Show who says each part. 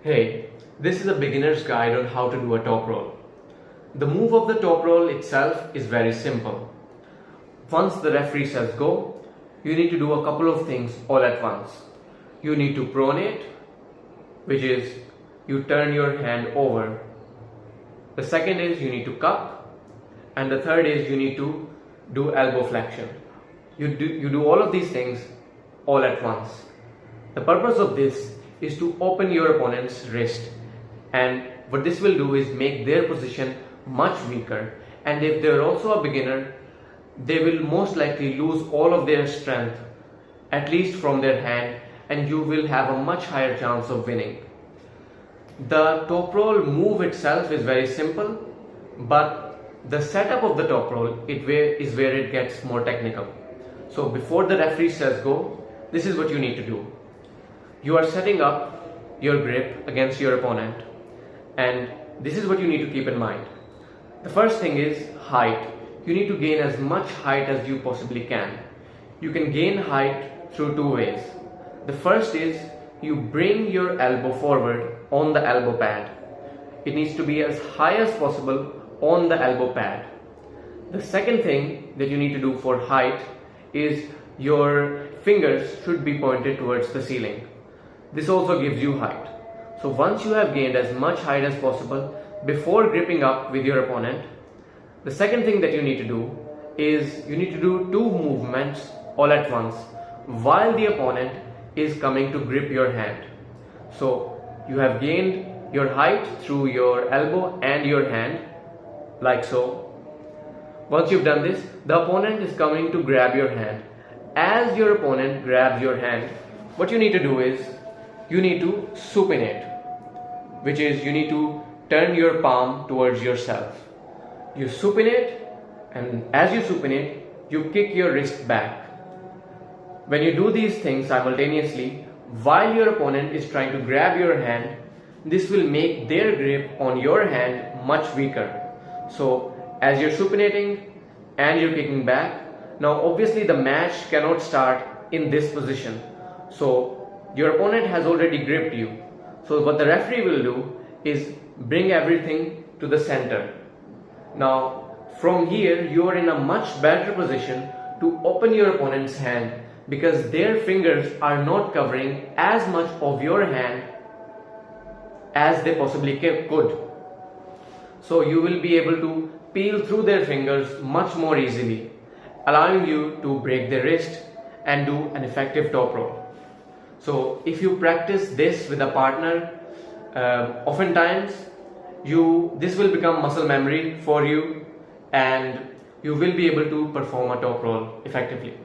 Speaker 1: Hey, this is a beginner's guide on how to do a top roll. The move of the top roll itself is very simple. Once the referee says go, you need to do a couple of things all at once. You need to pronate, which is you turn your hand over. The second is you need to cup, and the third is you need to do elbow flexion. You do all of these things all at once. The purpose of this is to open your opponent's wrist, and what this will do is make their position much weaker, and if they're also a beginner, they will most likely lose all of their strength, at least from their hand, and you will have a much higher chance of winning. The top roll move itself is very simple, but the setup of the top roll is where it gets more technical. So before the referee says go, this is what you need to do. You are setting up your grip against your opponent, and this is what you need to keep in mind. The first thing is height. You need to gain as much height as you possibly can. You can gain height through two ways. The first is you bring your elbow forward on the elbow pad. It needs to be as high as possible on the elbow pad. The second thing that you need to do for height is your fingers should be pointed towards the ceiling. This also gives you height. So once you have gained as much height as possible before gripping up with your opponent, the second thing that you need to do is you need to do two movements all at once while the opponent is coming to grip your hand. So you have gained your height through your elbow and your hand, like so. Once you've done this, the opponent is coming to grab your hand. As your opponent grabs your hand, what you need to do is you need to supinate, which is you need to turn your palm towards yourself. You supinate, and as you supinate, you kick your wrist back. When you do these things simultaneously, while your opponent is trying to grab your hand, this will make their grip on your hand much weaker. So as you're supinating and you're kicking back, now obviously the match cannot start in this position. So your opponent has already gripped you. So what the referee will do is bring everything to the center. Now from here you are in a much better position to open your opponent's hand, because their fingers are not covering as much of your hand as they possibly could. So you will be able to peel through their fingers much more easily, allowing you to break their wrist and do an effective top roll. So if you practice this with a partner, oftentimes this will become muscle memory for you, and you will be able to perform a top roll effectively.